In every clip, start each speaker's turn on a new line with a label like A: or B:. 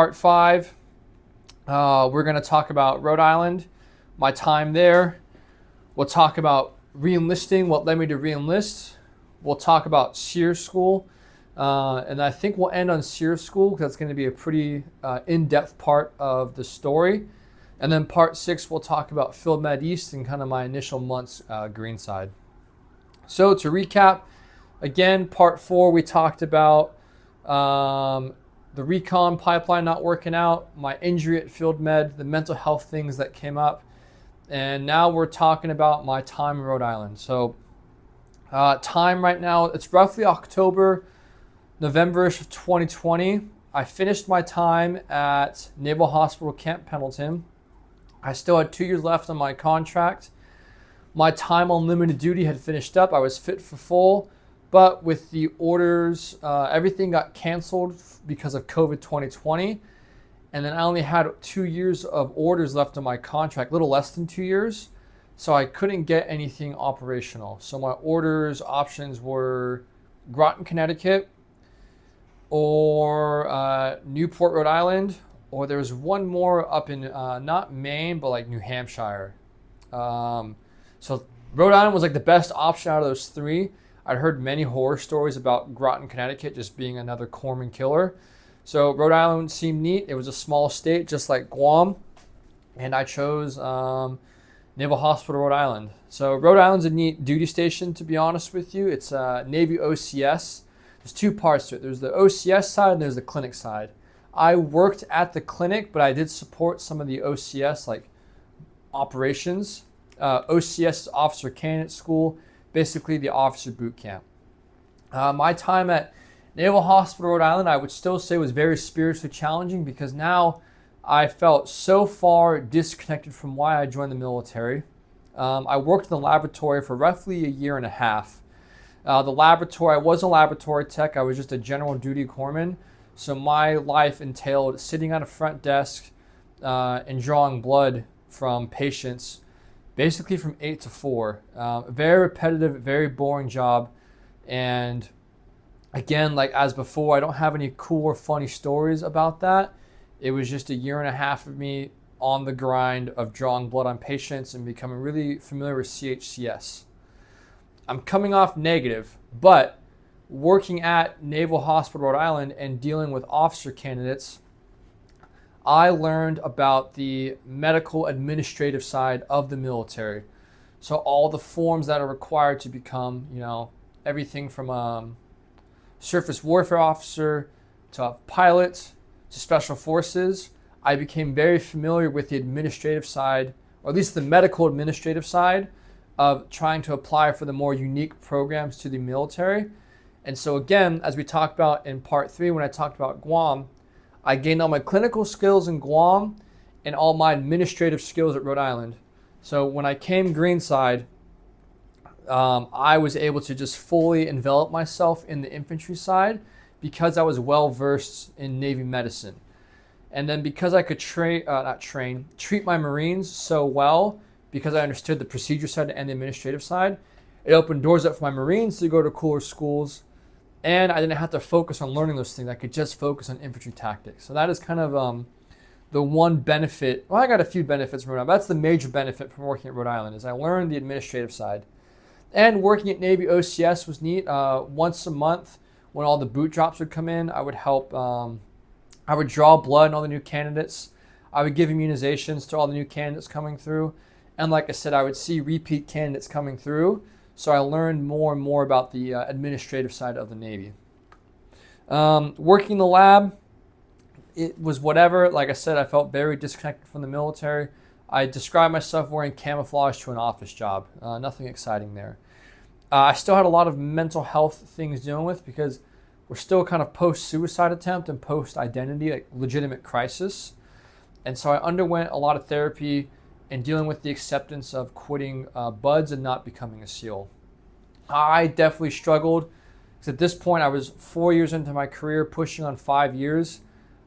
A: Part 5, we're going to talk about Rhode Island, my time there. We'll talk about re-enlisting, what led me to re-enlist. We'll talk about SERE School. And I think we'll end on SERE School because that's going to be a pretty in-depth part of the story. And then part 6, we'll talk about Field Med East and kind of my initial months greenside. So to recap, again, part 4, we talked about the recon pipeline not working out, my injury at Field Med, the mental health things that came up. And now we're talking about my time in Rhode Island. So time right now, it's roughly October, November-ish of 2020. I finished my time at Naval Hospital Camp Pendleton. I still had 2 years left on my contract. My time on limited duty had finished up. I was fit for full, but with the orders, everything got canceled because of COVID 2020. And then I only had 2 years of orders left on my contract, a little less than 2 years. So I couldn't get anything operational. So my orders options were Groton, Connecticut, or Newport, Rhode Island, or there was one more up in, not Maine, but like New Hampshire. So Rhode Island was like the best option out of those 3. I'd heard many horror stories about Groton, Connecticut just being another corpsman killer. So Rhode Island seemed neat. It was a small state, just like Guam. And I chose Naval Hospital, Rhode Island. So Rhode Island's a neat duty station, to be honest with you. It's Navy OCS. There's 2 parts to it. There's the OCS side and there's the clinic side. I worked at the clinic, but I did support some of the OCS, like operations. OCS is Officer Candidate School, basically the officer boot camp. My time at Naval Hospital, Rhode Island, I would still say was very spiritually challenging because now I felt so far disconnected from why I joined the military. I worked in the laboratory for roughly a year and a half. The laboratory, I was a laboratory tech. I was just a general duty corpsman. So my life entailed sitting at a front desk and drawing blood from patients, basically from 8 to 4. Very repetitive, very boring job. And again, like as before, I don't have any cool or funny stories about that. It was just a year and a half of me on the grind of drawing blood on patients and becoming really familiar with CHCS. I'm coming off negative, but working at Naval Hospital, Rhode Island and dealing with officer candidates, I learned about the medical administrative side of the military. So all the forms that are required to become, everything from surface warfare officer to pilot to special forces. I became very familiar with the administrative side, or at least the medical administrative side of trying to apply for the more unique programs to the military. And so again, as we talked about in part 3, when I talked about Guam, I gained all my clinical skills in Guam and all my administrative skills at Rhode Island. So when I came greenside, I was able to just fully envelop myself in the infantry side because I was well versed in Navy medicine. And then because I could treat my Marines so well, because I understood the procedure side and the administrative side, it opened doors up for my Marines to go to cooler schools. And I didn't have to focus on learning those things. I could just focus on infantry tactics. So that is kind of the one benefit. Well, I got a few benefits from Rhode Island. That's the major benefit from working at Rhode Island is I learned the administrative side. And working at Navy OCS was neat. Once a month, when all the boot drops would come in, I would help. I would draw blood on all the new candidates. I would give immunizations to all the new candidates coming through. And like I said, I would see repeat candidates coming through. So I learned more and more about the administrative side of the Navy. Working the lab, it was whatever. Like I said, I felt very disconnected from the military. I described myself wearing camouflage to an office job. Nothing exciting there. I still had a lot of mental health things dealing with because we're still kind of post-suicide attempt and post-identity, like legitimate crisis. And so I underwent a lot of therapy and dealing with the acceptance of quitting BUDS and not becoming a SEAL. I definitely struggled because at this point I was 4 years into my career, pushing on 5 years.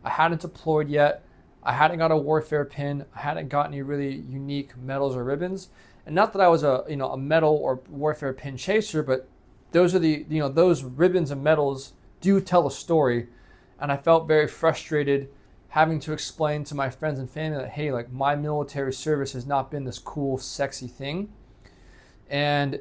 A: I hadn't deployed yet. I hadn't got a warfare pin. I hadn't got any really unique medals or ribbons. And not that I was a medal or warfare pin chaser, but those are those ribbons and medals do tell a story. And I felt very frustrated having to explain to my friends and family that, hey, like my military service has not been this cool, sexy thing. And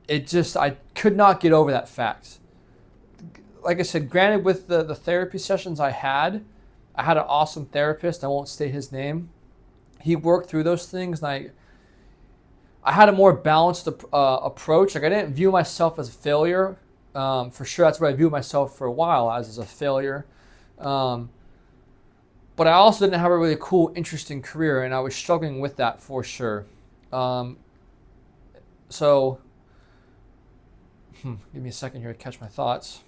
A: I could not get over that fact. Like I said, granted, with the therapy sessions I had an awesome therapist. I won't state his name. He worked through those things, and I had a more balanced approach. Like I didn't view myself as a failure. For sure, that's what I viewed myself for a while as a failure. But I also didn't have a really cool, interesting career, and I was struggling with that for sure. So, give me a second here to catch my thoughts.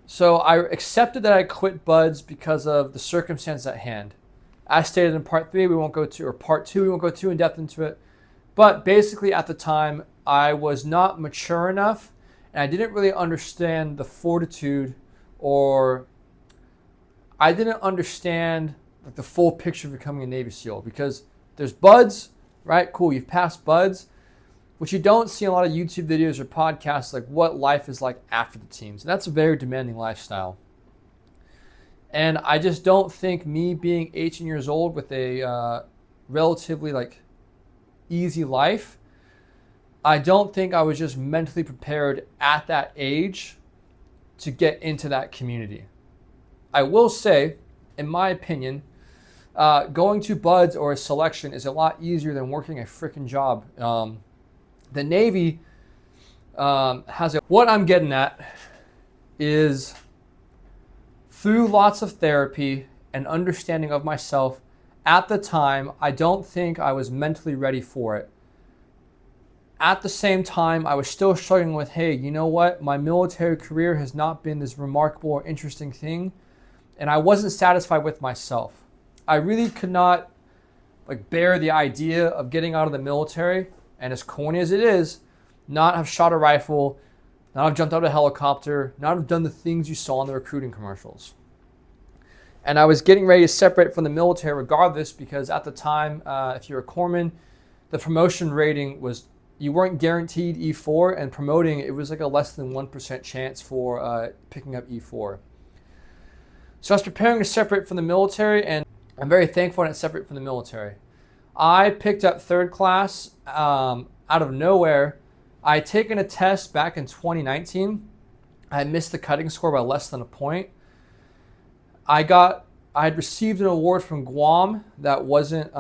A: So I accepted that I quit Buds because of the circumstance at hand. As stated in part 3, part 2, we won't go too in depth into it. But basically at the time, I was not mature enough, and I didn't really understand the fortitude, or I didn't understand like the full picture of becoming a Navy SEAL, because there's Buds, right? Cool, you've passed Buds. What you don't see in a lot of YouTube videos or podcasts, like what life is like after the teams. And that's a very demanding lifestyle. And I just don't think me being 18 years old with a relatively like easy life, I don't think I was just mentally prepared at that age to get into that community. I will say, in my opinion, going to Buds or a selection is a lot easier than working a freaking job. The Navy what I'm getting at is through lots of therapy and understanding of myself at the time, I don't think I was mentally ready for it. At the same time, I was still struggling with, hey, you know what? My military career has not been this remarkable or interesting thing, and I wasn't satisfied with myself. I really could not like bear the idea of getting out of the military, and as corny as it is, not have shot a rifle, not have jumped out of a helicopter, not have done the things you saw in the recruiting commercials. And I was getting ready to separate from the military regardless, because at the time, if you're a corpsman, the promotion rating was, you weren't guaranteed E4, and promoting, it was like a less than 1% chance for picking up E4. So I was preparing to separate from the military, and I'm very thankful to separate from the military. I picked up third class out of nowhere. I had taken a test back in 2019. I missed the cutting score by less than a point. I had received an award from Guam that wasn't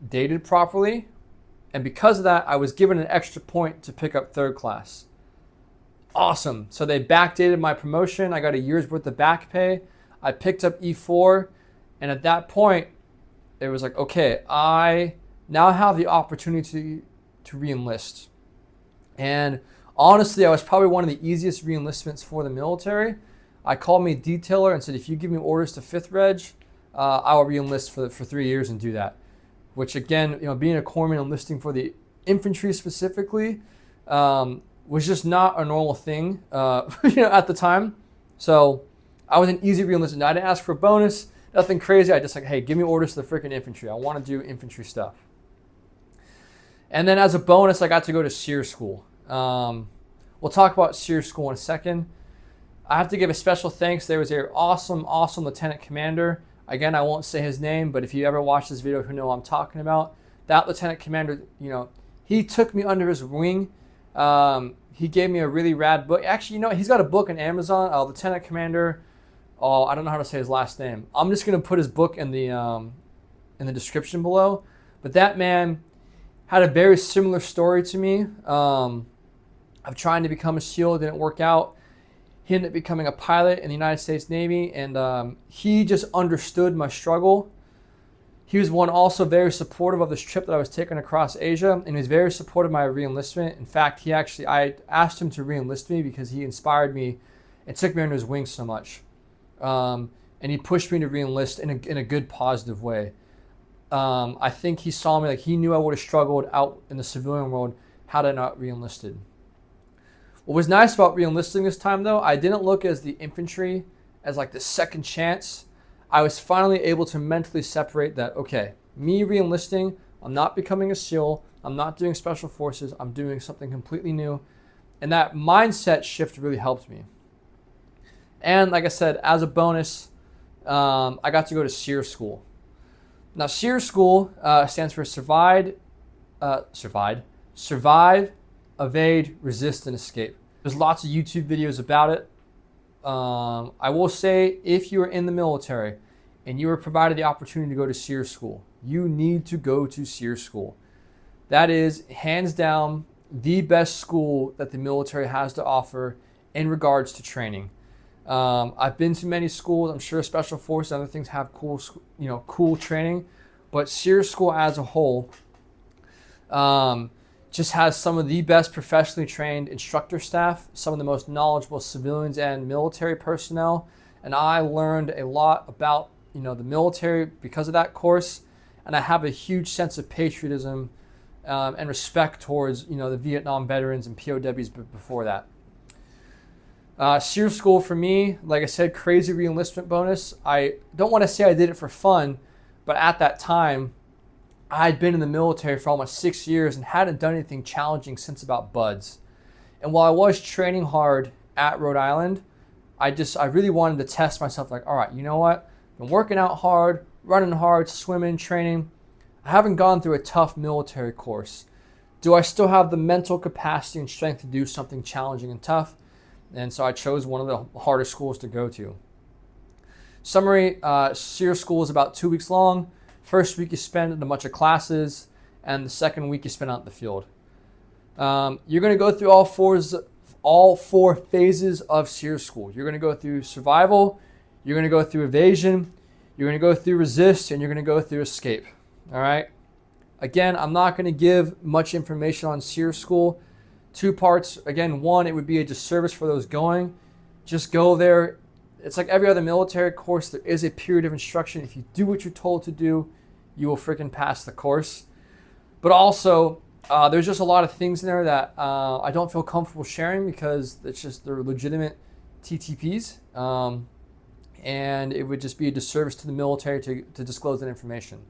A: dated properly. And because of that, I was given an extra point to pick up third class. Awesome. So they backdated my promotion. I got a year's worth of back pay. I picked up E4. And at that point, it was like, okay, I now have the opportunity to re-enlist. And honestly, I was probably one of the easiest re-enlistments for the military. I called me a detailer and said, if you give me orders to 5th Reg, I will re-enlist for 3 years and do that. Which again, being a corpsman, enlisting for the infantry specifically, was just not a normal thing, at the time. So I was an easy re-enlistment. I didn't ask for a bonus. Nothing crazy. I just like, hey, give me orders to the freaking infantry. I want to do infantry stuff. And then as a bonus, I got to go to SERE School. We'll talk about SERE School in a second. I have to give a special thanks. There was an awesome, awesome lieutenant commander. Again, I won't say his name, but if you ever watch this video, you know what I'm talking about. That lieutenant commander, he took me under his wing. He gave me a really rad book. Actually, he's got a book on Amazon, Lieutenant Commander. Oh, I don't know how to say his last name. I'm just gonna put his book in the description below. But that man had a very similar story to me. Of trying to become a SEAL, it didn't work out. He ended up becoming a pilot in the United States Navy, and he just understood my struggle. He was one also very supportive of this trip that I was taking across Asia, and he was very supportive of my re-enlistment. In fact, I asked him to re-enlist me because he inspired me and took me under his wing so much. And he pushed me to re-enlist in a good, positive way. I think he saw me, like he knew I would have struggled out in the civilian world had I not re-enlisted. What was nice about re-enlisting this time, though, I didn't look as the infantry as like the second chance. I was finally able to mentally separate that, okay, me re-enlisting, I'm not becoming a SEAL, I'm not doing special forces, I'm doing something completely new. And that mindset shift really helped me. And like I said, as a bonus, I got to go to SERE School. Now, SERE School stands for Survive, Evade, Resist, and Escape. There's lots of YouTube videos about it. I will say, if you are in the military and you are provided the opportunity to go to SERE School, you need to go to SERE School. That is, hands down, the best school that the military has to offer in regards to training. I've been to many schools. I'm sure Special Forces and other things have cool training, but SERE School as a whole just has some of the best professionally trained instructor staff, some of the most knowledgeable civilians and military personnel, and I learned a lot about the military because of that course, and I have a huge sense of patriotism and respect towards the Vietnam veterans and POWs before that. SERE School for me, like I said, crazy re-enlistment bonus. I don't want to say I did it for fun, but at that time, I had been in the military for almost 6 years and hadn't done anything challenging since about buds. And while I was training hard at Rhode Island, I really wanted to test myself, like, all right, you know what? I've been working out hard, running hard, swimming, training. I haven't gone through a tough military course. Do I still have the mental capacity and strength to do something challenging and tough? And so I chose one of the harder schools to go to. Summary, SERE School is about 2 weeks long. First week you spend in a bunch of classes, and the second week you spend out in the field. You're going to go through all four phases of SERE School. You're going to go through survival, you're going to go through evasion, you're going to go through resist, and you're going to go through escape. All right? Again, I'm not going to give much information on SERE School. 2 parts. Again, one, it would be a disservice for those going. Just go there. It's like every other military course. There is a period of instruction. If you do what you're told to do, you will freaking pass the course. But also, there's just a lot of things in there that I don't feel comfortable sharing because they're legitimate TTPs. And it would just be a disservice to the military to disclose that information.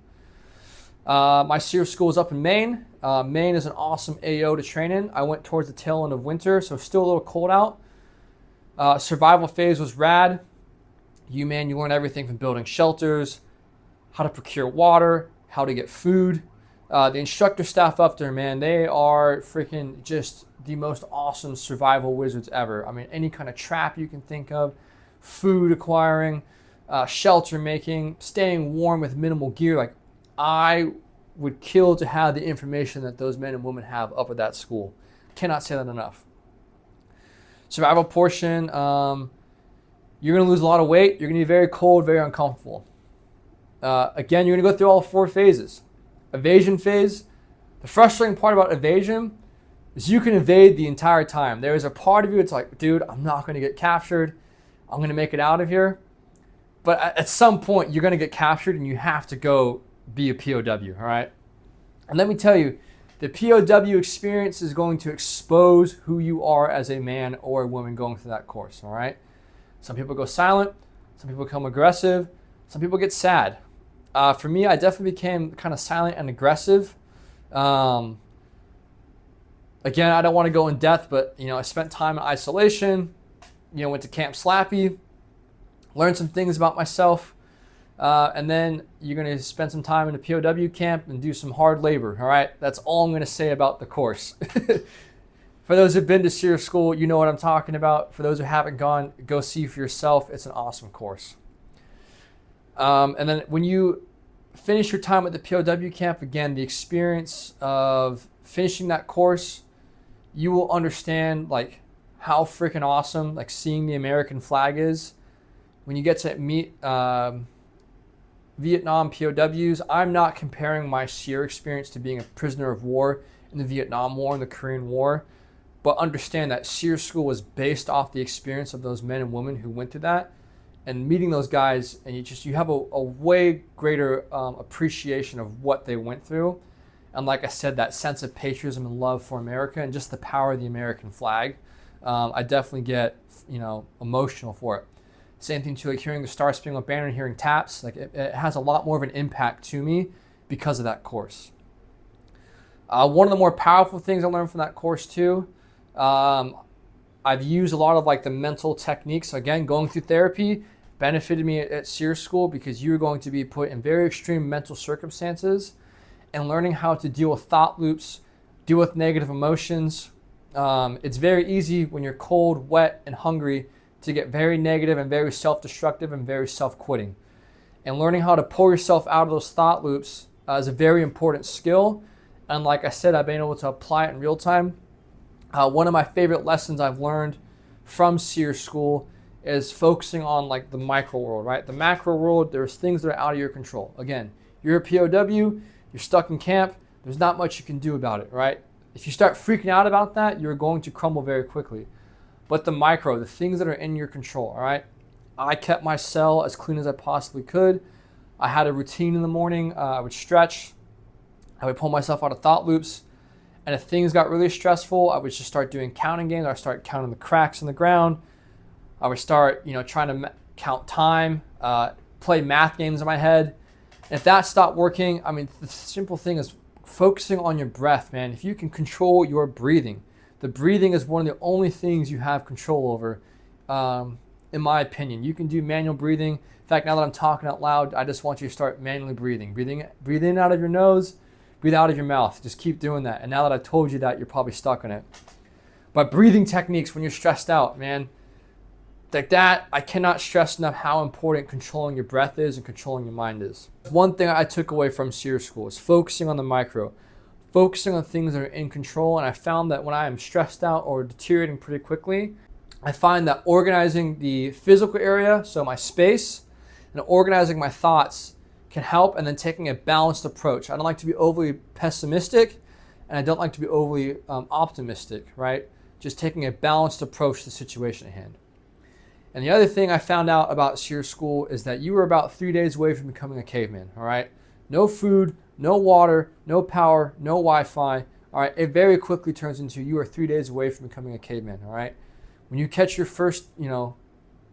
A: My SERE School is up in Maine. Maine is an awesome AO to train in. I went towards the tail end of winter, so still a little cold out. Survival phase was rad. You learn everything from building shelters, how to procure water, how to get food. The instructor staff up there, man, they are freaking just the most awesome survival wizards ever. I mean, any kind of trap you can think of, food acquiring, shelter making, staying warm with minimal gear. Like, I would kill to have the information that those men and women have up at that school. Cannot say that enough. Survival portion, you're going to lose a lot of weight. You're going to be very cold, very uncomfortable. Again, you're going to go through all 4 phases. Evasion phase. The frustrating part about evasion is you can evade the entire time. There is a part of you that's like, dude, I'm not going to get captured. I'm going to make it out of here. But at some point, you're going to get captured and you have to go be a POW, all right? And let me tell you, the POW experience is going to expose who you are as a man or a woman going through that course, all right? Some people go silent, some people become aggressive, some people get sad. For me, I definitely became kind of silent and aggressive. Again, I don't want to go in depth, but I spent time in isolation, went to Camp Slappy, learned some things about myself. And then you're going to spend some time in a POW camp and do some hard labor, all right? That's all I'm going to say about the course. For those who've been to SERE School, you know what I'm talking about. For those who haven't gone, go see for yourself. It's an awesome course. And then when you finish your time at the POW camp, again, the experience of finishing that course, you will understand like how freaking awesome like seeing the American flag is. When you get to meet Vietnam POWs, I'm not comparing my SERE experience to being a prisoner of war in the Vietnam War and the Korean War, but understand that SERE School was based off the experience of those men and women who went through that, and meeting those guys, and you have a way greater appreciation of what they went through, and like I said, that sense of patriotism and love for America and just the power of the American flag. I definitely get emotional for it. Same thing too, like hearing the Star Spangled Banner and hearing taps, like it has a lot more of an impact to me because of that course. One of the more powerful things I learned from that course too, I've used a lot of like the mental techniques. Again, going through therapy benefited me at SERE School because you're going to be put in very extreme mental circumstances, and learning how to deal with thought loops, deal with negative emotions. It's very easy when you're cold, wet, and hungry to get very negative and very self-destructive and very self-quitting. And learning how to pull yourself out of those thought loops is a very important skill. And like I said, I've been able to apply it in real time. One of my favorite lessons I've learned from SERE School is focusing on like the micro world, right? The macro world, there's things that are out of your control. Again, you're a POW, you're stuck in camp, there's not much you can do about it, right? If you start freaking out about that, you're going to crumble very quickly. But the micro, the things that are in your control, all right? I kept my cell as clean as I possibly could. I had a routine in the morning. I would stretch. I would pull myself out of thought loops. And if things got really stressful, I would just start doing counting games. I would start counting the cracks in the ground. I would start, trying to count time, play math games in my head. And if that stopped working, the simple thing is focusing on your breath, man. If you can control your breathing, the breathing is one of the only things you have control over, in my opinion. You can do manual breathing. In fact, now that I'm talking out loud, I just want you to start manually breathing. Breathe in out of your nose, breathe out of your mouth. Just keep doing that. And now that I told you that, you're probably stuck on it. But breathing techniques when you're stressed out, man, like that, I cannot stress enough how important controlling your breath is and controlling your mind is. One thing I took away from SERE School is focusing on the micro, focusing on things that are in control. And I found that when I am stressed out or deteriorating pretty quickly, I find that organizing the physical area, so my space, and organizing my thoughts can help, and then taking a balanced approach. I don't like to be overly pessimistic, and I don't like to be overly optimistic, right? Just taking a balanced approach to the situation at hand. And the other thing I found out about SERE School is that you were about 3 days away from becoming a caveman, all right? No food, no water, no power, no Wi-Fi, all right? It very quickly turns into you are 3 days away from becoming a caveman, all right? When you catch your first,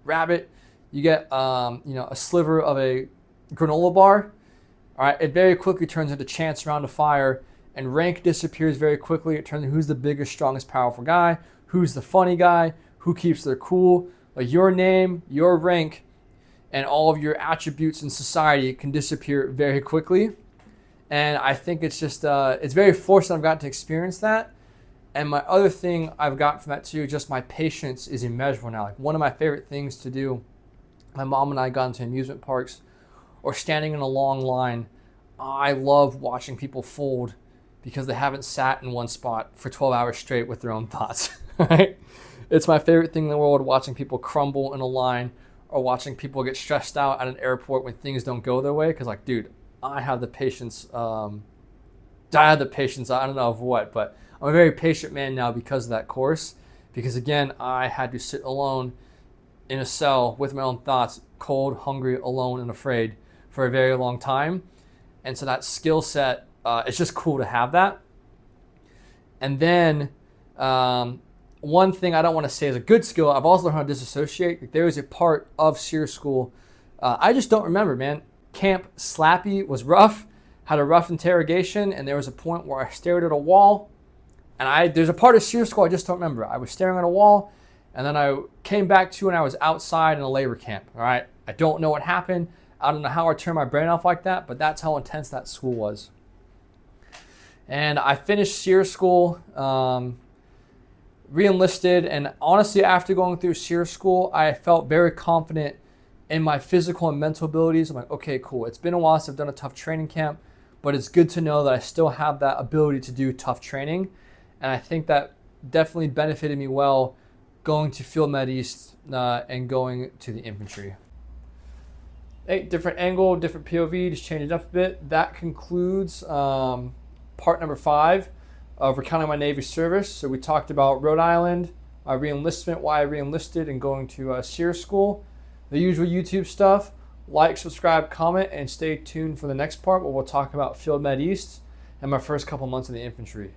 A: rabbit, you get, a sliver of a granola bar, all right? It very quickly turns into chance round of fire, and rank disappears very quickly. It turns into who's the biggest, strongest, powerful guy, who's the funny guy, who keeps their cool. Like your name, your rank, and all of your attributes in society can disappear very quickly. And I think it's just, it's very fortunate I've gotten to experience that. And my other thing I've gotten from that too, just my patience is immeasurable now. Like one of my favorite things to do, my mom and I got into amusement parks or standing in a long line. I love watching people fold because they haven't sat in one spot for 12 hours straight with their own thoughts, right? It's my favorite thing in the world, watching people crumble in a line or watching people get stressed out at an airport when things don't go their way. Because like, dude, I have the patience. I don't know of what, but I'm a very patient man now because of that course. Because again, I had to sit alone in a cell with my own thoughts, cold, hungry, alone, and afraid for a very long time. And so that skill set, it's just cool to have that. And then one thing I don't want to say is a good skill, I've also learned how to disassociate. Like, there was a part of SERE School, I just don't remember, man. Camp Slappy was rough, had a rough interrogation, and there was a point where I stared at a wall. And there's a part of SERE School I just don't remember. I was staring at a wall, and then I came back to and I was outside in a labor camp, all right? I don't know what happened. I don't know how I turned my brain off like that, but that's how intense that school was. And I finished SERE School, re-enlisted, and honestly, after going through SERE School, I felt very confident in my physical and mental abilities. I'm like, okay, cool. It's been a while since I've done a tough training camp, but it's good to know that I still have that ability to do tough training. And I think that definitely benefited me well going to Field Med East and going to the infantry. Hey, different angle, different POV, just change it up a bit. That concludes part number 5 of Recounting My Navy Service. So we talked about Rhode Island, re-enlistment, why I re-enlisted, and going to SERE School. The usual YouTube stuff. Like, subscribe, comment, and stay tuned for the next part where we'll talk about Field Med East and my first couple months in the infantry.